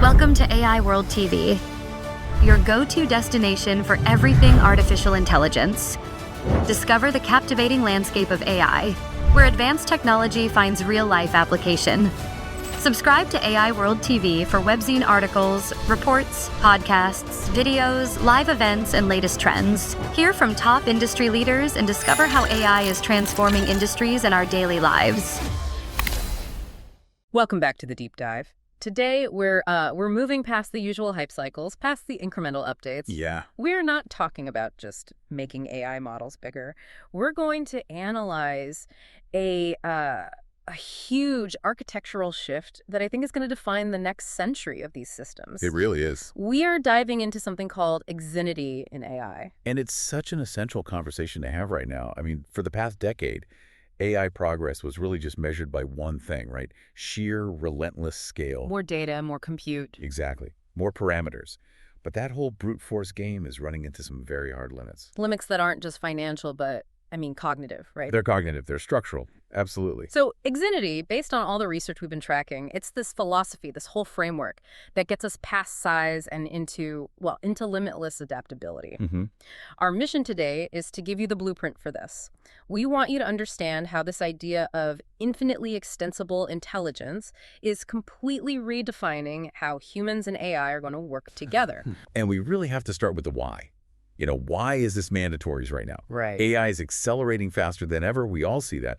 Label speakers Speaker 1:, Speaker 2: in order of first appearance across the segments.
Speaker 1: Welcome to AI World TV, your go-to destination for everything artificial intelligence. Discover the captivating landscape of AI, where advanced technology finds real-life application. Subscribe to AI World TV for webzine articles, reports, podcasts, videos, live events, and latest trends. Hear from top industry leaders and discover how AI is transforming industries and our daily lives.
Speaker 2: Welcome back to the Deep Dive. Today, we're moving past the usual hype cycles, past the incremental updates.
Speaker 3: Yeah.
Speaker 2: We're not talking about just making AI models bigger. We're going to analyze a huge architectural shift that I think is going to define the next century of these systems.
Speaker 3: It really is.
Speaker 2: We are diving into something called Exinity in AI.
Speaker 3: And it's such an essential conversation to have right now. I mean, for the past decade, AI progress was really just measured by one thing, right? Sheer relentless scale.
Speaker 2: More data, more compute.
Speaker 3: Exactly. More parameters. But that whole brute force game is running into some very hard limits.
Speaker 2: Limits that aren't just financial, but, cognitive, right?
Speaker 3: They're cognitive. They're structural. Absolutely.
Speaker 2: So Exinity, based on all the research we've been tracking, it's this philosophy, this whole framework that gets us past size and into limitless adaptability. Our mission today is to give you the blueprint for this. We want you to understand how this idea of infinitely extensible intelligence is completely redefining how humans and AI are going to work together.
Speaker 3: And we really have to start with the why. You know, why is this mandatory right now?
Speaker 2: Right.
Speaker 3: AI is accelerating faster than ever. We all see that.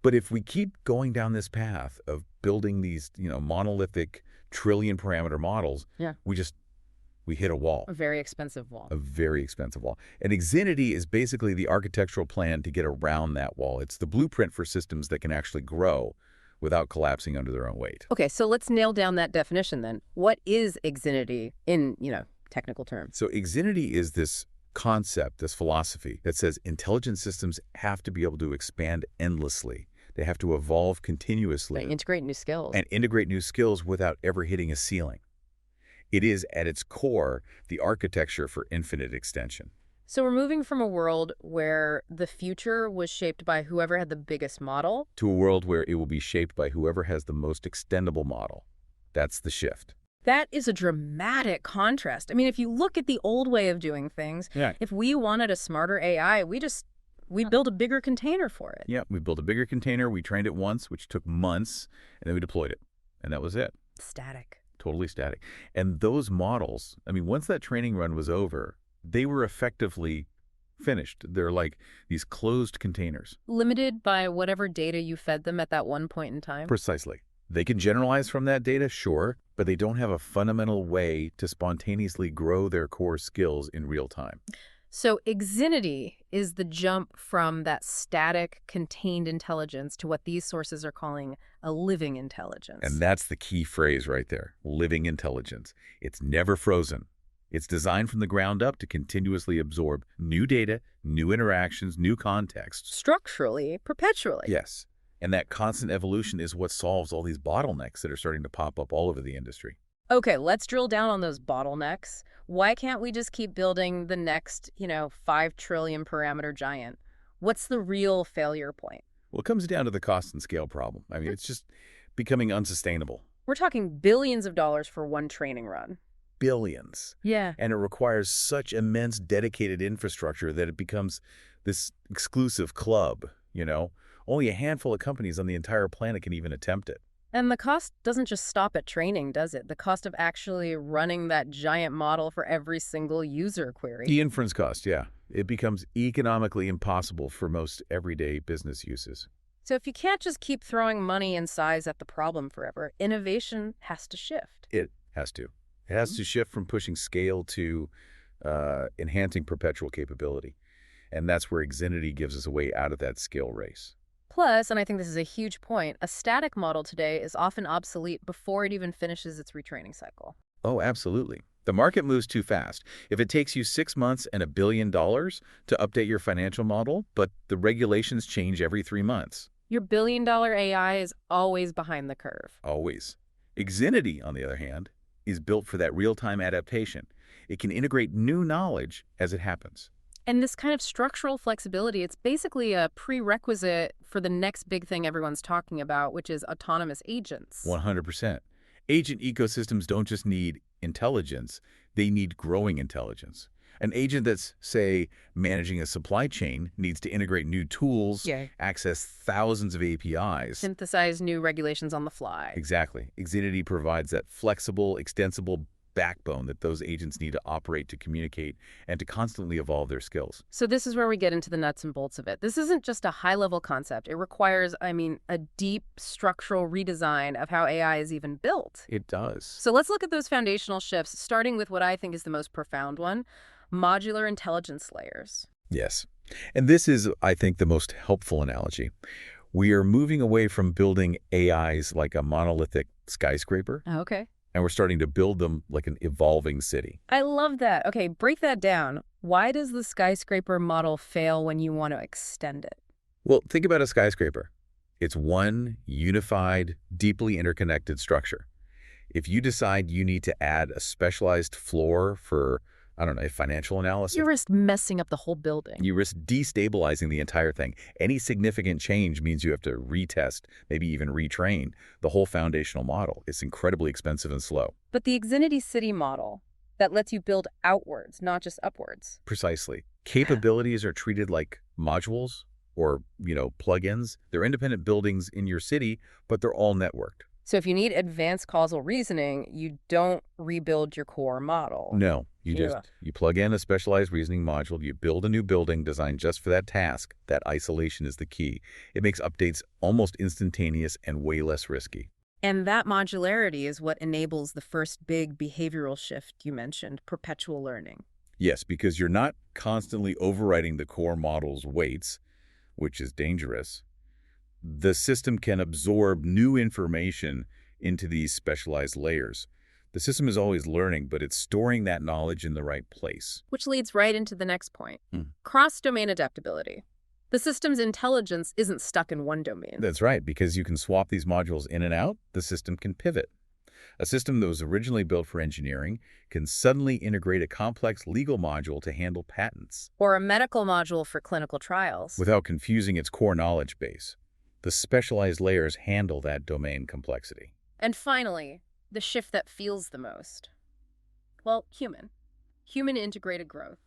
Speaker 3: But if we keep going down this path of building these, monolithic trillion parameter models, we hit a wall.
Speaker 2: A very expensive wall.
Speaker 3: A very expensive wall. And Exinity is basically the architectural plan to get around that wall. It's the blueprint for systems that can actually grow without collapsing under their own weight.
Speaker 2: Okay, so let's nail down that definition then. What is Exinity in, technical terms?
Speaker 3: So Exinity is this concept, this philosophy that says intelligent systems have to be able to expand endlessly. They have to evolve continuously.
Speaker 2: They integrate new skills.
Speaker 3: And integrate new skills without ever hitting a ceiling. It is, at its core, the architecture for infinite extension.
Speaker 2: So we're moving from a world where the future was shaped by whoever had the biggest model
Speaker 3: to a world where it will be shaped by whoever has the most extendable model. That's the shift.
Speaker 2: That is a dramatic contrast. I mean, if you look at the old way of doing things, if we wanted a smarter AI, we build a bigger container for it.
Speaker 3: Yeah, we built a bigger container, we trained it once, which took months, and then we deployed it. And that was it.
Speaker 2: Static.
Speaker 3: Totally static. And those models, once that training run was over, they were effectively finished. They're like these closed containers.
Speaker 2: Limited by whatever data you fed them at that one point in time?
Speaker 3: Precisely. They can generalize from that data, sure, but they don't have a fundamental way to spontaneously grow their core skills in real time.
Speaker 2: So Exinity is the jump from that static, contained intelligence to what these sources are calling a living intelligence.
Speaker 3: And that's the key phrase right there, living intelligence. It's never frozen. It's designed from the ground up to continuously absorb new data, new interactions, new contexts.
Speaker 2: Structurally, perpetually.
Speaker 3: Yes. And that constant evolution is what solves all these bottlenecks that are starting to pop up all over the industry.
Speaker 2: Okay, let's drill down on those bottlenecks. Why can't we just keep building the next, 5 trillion parameter giant? What's the real failure point?
Speaker 3: Well, it comes down to the cost and scale problem. It's just becoming unsustainable.
Speaker 2: We're talking billions of dollars for one training run.
Speaker 3: Billions.
Speaker 2: Yeah.
Speaker 3: And it requires such immense dedicated infrastructure that it becomes this exclusive club, Only a handful of companies on the entire planet can even attempt it.
Speaker 2: And the cost doesn't just stop at training, does it? The cost of actually running that giant model for every single user query.
Speaker 3: The inference cost, yeah. It becomes economically impossible for most everyday business uses.
Speaker 2: So if you can't just keep throwing money and size at the problem forever, innovation has to shift.
Speaker 3: It has to. It has to shift from pushing scale to enhancing perpetual capability. And that's where Exinity gives us a way out of that skill race.
Speaker 2: Plus, and I think this is a huge point, a static model today is often obsolete before it even finishes its retraining cycle.
Speaker 3: Oh, absolutely. The market moves too fast. If it takes you 6 months and $1 billion to update your financial model, but the regulations change every 3 months.
Speaker 2: Your billion-dollar AI is always behind the curve.
Speaker 3: Always. Exinity, on the other hand, is built for that real-time adaptation. It can integrate new knowledge as it happens.
Speaker 2: And this kind of structural flexibility, it's basically a prerequisite for the next big thing everyone's talking about, which is autonomous agents.
Speaker 3: 100%. Agent ecosystems don't just need intelligence, they need growing intelligence. An agent that's, say, managing a supply chain needs to integrate new tools, access thousands of APIs.
Speaker 2: Synthesize new regulations on the fly.
Speaker 3: Exactly. Exinity provides that flexible, extensible backbone that those agents need to operate to communicate and to constantly evolve their skills.
Speaker 2: So this is where we get into the nuts and bolts of it. This isn't just a high-level concept. It requires, a deep structural redesign of how AI is even built.
Speaker 3: It does.
Speaker 2: So let's look at those foundational shifts, starting with what I think is the most profound one, modular intelligence layers.
Speaker 3: Yes. And this is, I think, the most helpful analogy. We are moving away from building AIs like a monolithic skyscraper.
Speaker 2: Okay.
Speaker 3: And we're starting to build them like an evolving city.
Speaker 2: I love that. Okay, break that down. Why does the skyscraper model fail when you want to extend it?
Speaker 3: Well, think about a skyscraper. It's one unified, deeply interconnected structure. If you decide you need to add a specialized floor for, financial analysis,
Speaker 2: You risk messing up the whole building.
Speaker 3: you risk destabilizing the entire thing. Any significant change means you have to retest, maybe even retrain the whole foundational model. It's incredibly expensive and slow.
Speaker 2: But the Exinity City model that lets you build outwards, not just upwards.
Speaker 3: Precisely. Capabilities are treated like modules or, plugins. They're independent buildings in your city, but they're all networked.
Speaker 2: So if you need advanced causal reasoning, you don't rebuild your core model.
Speaker 3: No, you plug in a specialized reasoning module, you build a new building designed just for that task. That isolation is the key. It makes updates almost instantaneous and way less risky.
Speaker 2: And that modularity is what enables the first big behavioral shift you mentioned, perpetual learning.
Speaker 3: Yes, because you're not constantly overriding the core model's weights, which is dangerous. The system can absorb new information into these specialized layers. The system is always learning, but it's storing that knowledge in the right place.
Speaker 2: Which leads right into the next point, cross-domain adaptability. The system's intelligence isn't stuck in one domain.
Speaker 3: That's right, because you can swap these modules in and out, the system can pivot. A system that was originally built for engineering can suddenly integrate a complex legal module to handle patents.
Speaker 2: Or a medical module for clinical trials.
Speaker 3: Without confusing its core knowledge base. The specialized layers handle that domain complexity.
Speaker 2: And finally, the shift that feels the most. Well, human integrated growth.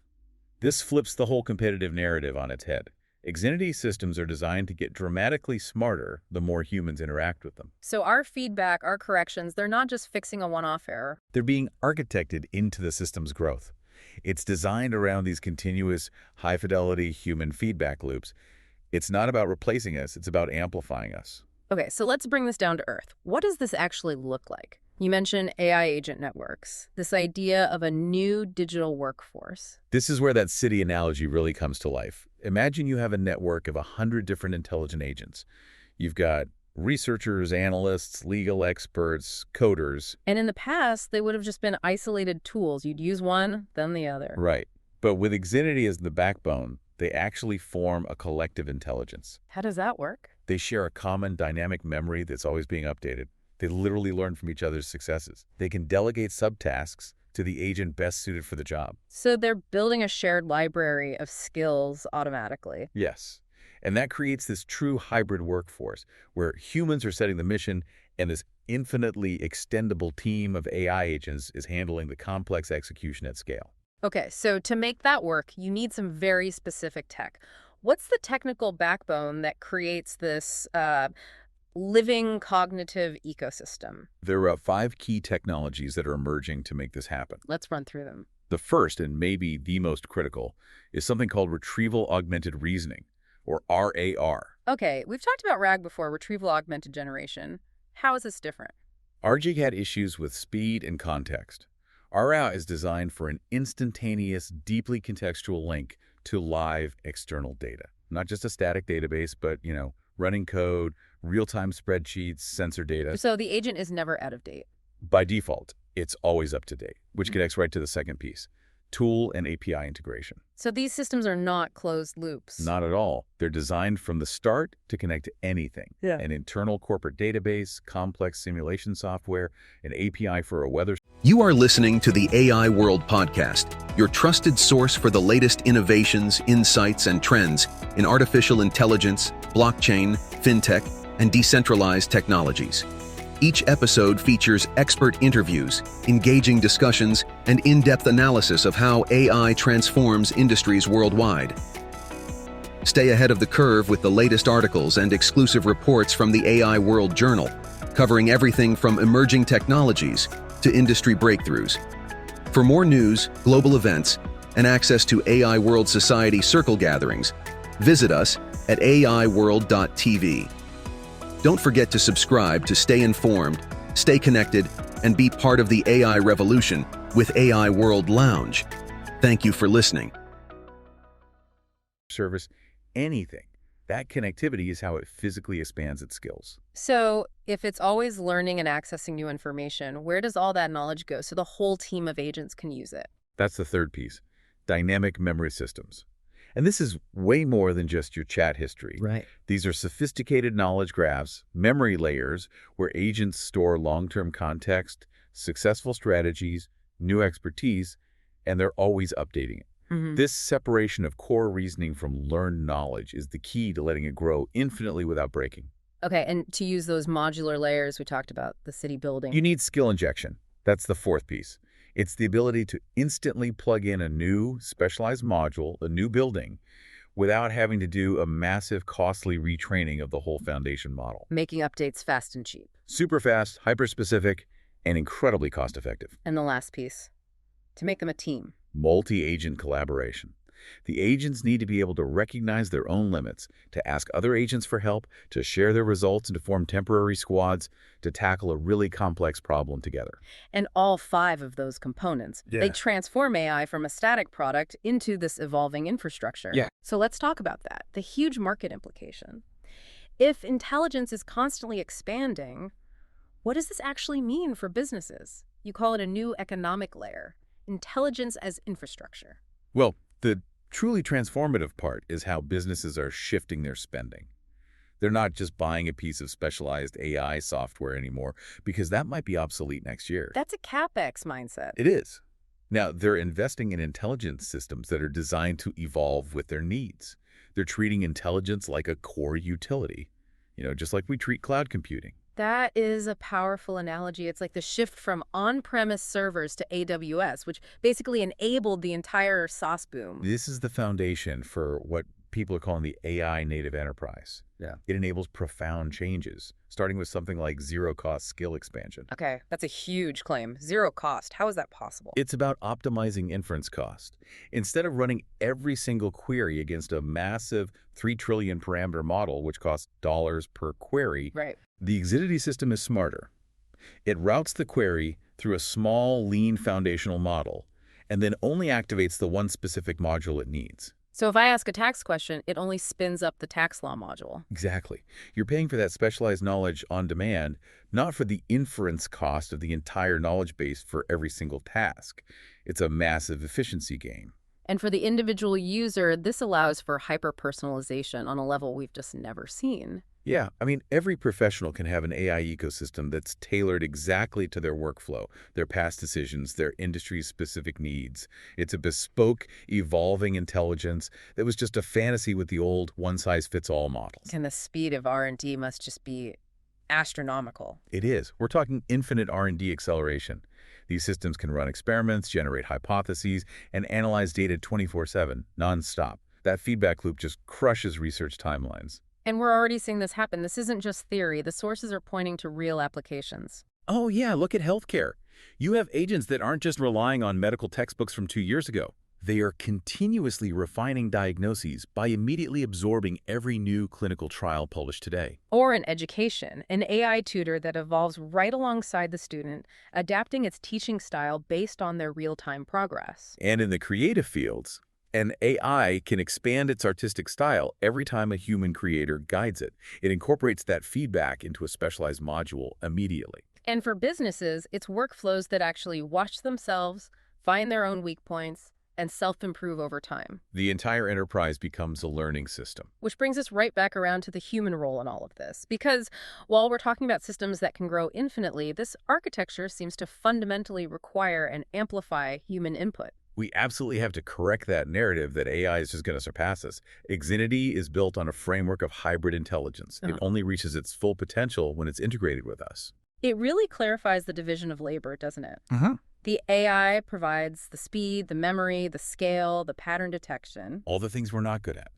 Speaker 3: This flips the whole competitive narrative on its head. Exinity systems are designed to get dramatically smarter the more humans interact with them.
Speaker 2: So our feedback, our corrections, they're not just fixing a one-off error.
Speaker 3: They're being architected into the system's growth. It's designed around these continuous, high-fidelity human feedback loops. It's not about replacing us, it's about amplifying us.
Speaker 2: Okay, so let's bring this down to earth. What does this actually look like? You mentioned AI agent networks, this idea of a new digital workforce.
Speaker 3: This is where that city analogy really comes to life. Imagine you have a network of 100 different intelligent agents. You've got researchers, analysts, legal experts, coders.
Speaker 2: And in the past, they would have just been isolated tools. You'd use one, then the other.
Speaker 3: Right. But with Exinity as the backbone, they actually form a collective intelligence.
Speaker 2: How does that work?
Speaker 3: They share a common dynamic memory that's always being updated. They literally learn from each other's successes. They can delegate subtasks to the agent best suited for the job.
Speaker 2: So they're building a shared library of skills automatically.
Speaker 3: Yes. And that creates this true hybrid workforce where humans are setting the mission and this infinitely extendable team of AI agents is handling the complex execution at scale.
Speaker 2: Okay, so to make that work, you need some very specific tech. What's the technical backbone that creates this living cognitive ecosystem?
Speaker 3: There are 5 key technologies that are emerging to make this happen.
Speaker 2: Let's run through them.
Speaker 3: The first, and maybe the most critical, is something called retrieval augmented reasoning, or RAR.
Speaker 2: Okay, we've talked about RAG before, retrieval augmented generation. How is this different?
Speaker 3: RG had issues with speed and context. RAR is designed for an instantaneous, deeply contextual link to live external data. Not just a static database, but, running code, real-time spreadsheets, sensor data.
Speaker 2: So the agent is never out of date.
Speaker 3: By default, it's always up to date, which connects right to the second piece, tool and API integration.
Speaker 2: So these systems are not closed loops.
Speaker 3: Not at all. They're designed from the start to connect to anything.
Speaker 2: Yeah.
Speaker 3: An internal corporate database, complex simulation software, an API for a weather.
Speaker 4: You are listening to the AI World Podcast, your trusted source for the latest innovations, insights, and trends in artificial intelligence, blockchain, fintech, and decentralized technologies. Each episode features expert interviews, engaging discussions, and in-depth analysis of how AI transforms industries worldwide. Stay ahead of the curve with the latest articles and exclusive reports from the AI World Journal, covering everything from emerging technologies to industry breakthroughs. For more news, global events, and access to AI World Society circle gatherings, visit us at aiworld.tv. Don't forget to subscribe to stay informed, stay connected, and be part of the AI revolution with AI World Lounge. Thank you for listening.
Speaker 3: Service, anything. That connectivity is how it physically expands its skills.
Speaker 2: So if it's always learning and accessing new information, where does all that knowledge go so the whole team of agents can use it?
Speaker 3: That's the third piece, dynamic memory systems. And this is way more than just your chat history.
Speaker 5: Right.
Speaker 3: These are sophisticated knowledge graphs, memory layers, where agents store long-term context, successful strategies, new expertise, and they're always updating it. This separation of core reasoning from learned knowledge is the key to letting it grow infinitely without breaking.
Speaker 2: Okay, and to use those modular layers we talked about, the city building.
Speaker 3: You need skill injection. That's the fourth piece. It's the ability to instantly plug in a new specialized module, a new building, without having to do a massive, costly retraining of the whole foundation model.
Speaker 2: Making updates fast and cheap.
Speaker 3: Super fast, hyper-specific, and incredibly cost-effective.
Speaker 2: And the last piece, to make them a team.
Speaker 3: Multi-agent collaboration. The agents need to be able to recognize their own limits, to ask other agents for help, to share their results, and to form temporary squads to tackle a really complex problem together.
Speaker 2: And all 5 of those components, they transform AI from a static product into this evolving infrastructure.
Speaker 5: Yeah.
Speaker 2: So let's talk about that, the huge market implication. If intelligence is constantly expanding, what does this actually mean for businesses? You call it a new economic layer, intelligence as infrastructure.
Speaker 3: Well, the truly transformative part is how businesses are shifting their spending. They're not just buying a piece of specialized AI software anymore, because that might be obsolete next year.
Speaker 2: That's a CapEx mindset.
Speaker 3: It is. Now, they're investing in intelligence systems that are designed to evolve with their needs. They're treating intelligence like a core utility, just like we treat cloud computing.
Speaker 2: That is a powerful analogy. It's like the shift from on-premise servers to AWS, which basically enabled the entire SaaS boom.
Speaker 3: This is the foundation for what people are calling the AI native enterprise.
Speaker 5: Yeah.
Speaker 3: It enables profound changes, starting with something like zero-cost skill expansion.
Speaker 2: Okay, that's a huge claim. Zero cost. How is that possible?
Speaker 3: It's about optimizing inference cost. Instead of running every single query against a massive 3 trillion parameter model, which costs dollars per query,
Speaker 2: Right.
Speaker 3: the Exinity system is smarter. It routes the query through a small, lean foundational model, and then only activates the one specific module it needs.
Speaker 2: So if I ask a tax question, it only spins up the tax law module.
Speaker 3: Exactly. You're paying for that specialized knowledge on demand, not for the inference cost of the entire knowledge base for every single task. It's a massive efficiency gain.
Speaker 2: And for the individual user, this allows for hyper-personalization on a level we've just never seen.
Speaker 3: Yeah, every professional can have an AI ecosystem that's tailored exactly to their workflow, their past decisions, their industry's specific needs. It's a bespoke, evolving intelligence that was just a fantasy with the old one-size-fits-all models.
Speaker 2: And the speed of R&D must just be astronomical.
Speaker 3: It is. We're talking infinite R&D acceleration. These systems can run experiments, generate hypotheses, and analyze data 24/7, nonstop. That feedback loop just crushes research timelines.
Speaker 2: And we're already seeing this happen. This isn't just theory. The sources are pointing to real applications.
Speaker 3: Oh yeah, look at healthcare. You have agents that aren't just relying on medical textbooks from 2 years ago. They are continuously refining diagnoses by immediately absorbing every new clinical trial published today.
Speaker 2: Or in education, an AI tutor that evolves right alongside the student, adapting its teaching style based on their real-time progress.
Speaker 3: And in the creative fields, an AI can expand its artistic style every time a human creator guides it. It incorporates that feedback into a specialized module immediately.
Speaker 2: And for businesses, it's workflows that actually watch themselves, find their own weak points, and self-improve over time.
Speaker 3: The entire enterprise becomes a learning system.
Speaker 2: Which brings us right back around to the human role in all of this. Because while we're talking about systems that can grow infinitely, this architecture seems to fundamentally require and amplify human input.
Speaker 3: We absolutely have to correct that narrative that AI is just going to surpass us. Exinity is built on a framework of hybrid intelligence. It only reaches its full potential when it's integrated with us.
Speaker 2: It really clarifies the division of labor, doesn't it?
Speaker 3: Uh-huh.
Speaker 2: The AI provides the speed, the memory, the scale, the pattern detection.
Speaker 3: All the things we're not good at.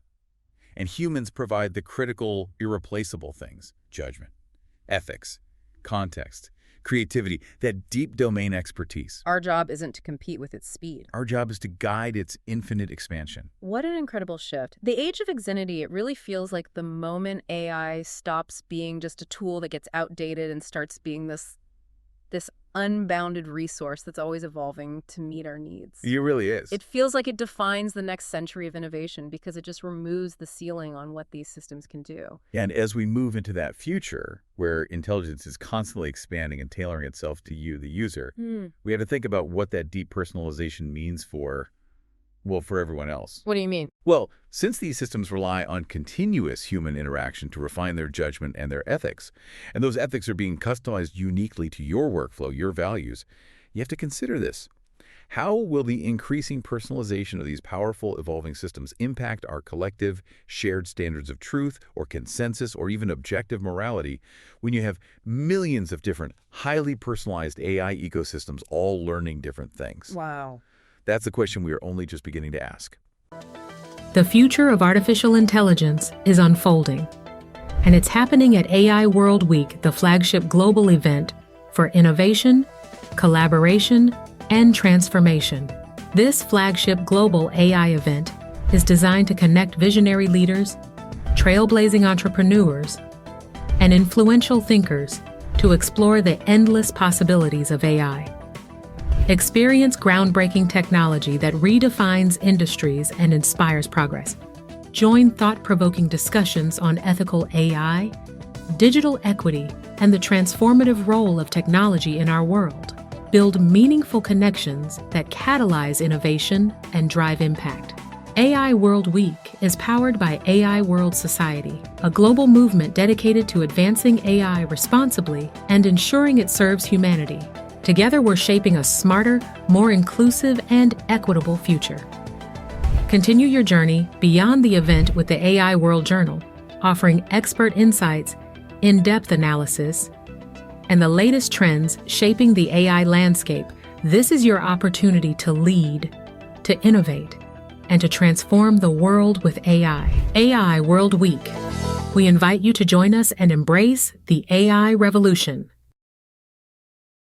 Speaker 3: And humans provide the critical, irreplaceable things: judgment, ethics, context, creativity, that deep domain expertise.
Speaker 2: Our job isn't to compete with its speed.
Speaker 3: Our job is to guide its infinite expansion.
Speaker 2: What an incredible shift. The age of Exinity, it really feels like the moment AI stops being just a tool that gets outdated and starts being this unbounded resource that's always evolving to meet our needs.
Speaker 3: It really is.
Speaker 2: It feels like it defines the next century of innovation because it just removes the ceiling on what these systems can do.
Speaker 3: And as we move into that future where intelligence is constantly expanding and tailoring itself to you, the user, we have to think about what that deep personalization means for everyone else.
Speaker 2: What do you mean?
Speaker 3: Well, since these systems rely on continuous human interaction to refine their judgment and their ethics, and those ethics are being customized uniquely to your workflow, your values, you have to consider this. How will the increasing personalization of these powerful, evolving systems impact our collective, shared standards of truth or consensus or even objective morality when you have millions of different, highly personalized AI ecosystems all learning different things?
Speaker 2: Wow.
Speaker 3: That's the question we are only just beginning to ask.
Speaker 5: The future of artificial intelligence is unfolding, and it's happening at AI World Week, the flagship global event for innovation, collaboration, and transformation. This flagship global AI event is designed to connect visionary leaders, trailblazing entrepreneurs, and influential thinkers to explore the endless possibilities of AI. Experience groundbreaking technology that redefines industries and inspires progress. Join thought-provoking discussions on ethical AI, digital equity, and the transformative role of technology in our world. Build meaningful connections that catalyze innovation and drive impact. AI World Week is powered by AI World Society, a global movement dedicated to advancing AI responsibly and ensuring it serves humanity. Together, we're shaping a smarter, more inclusive, and equitable future. Continue your journey beyond the event with the AI World Journal, offering expert insights, in-depth analysis, and the latest trends shaping the AI landscape. This is your opportunity to lead, to innovate, and to transform the world with AI. AI World Week. We invite you to join us and embrace the AI revolution.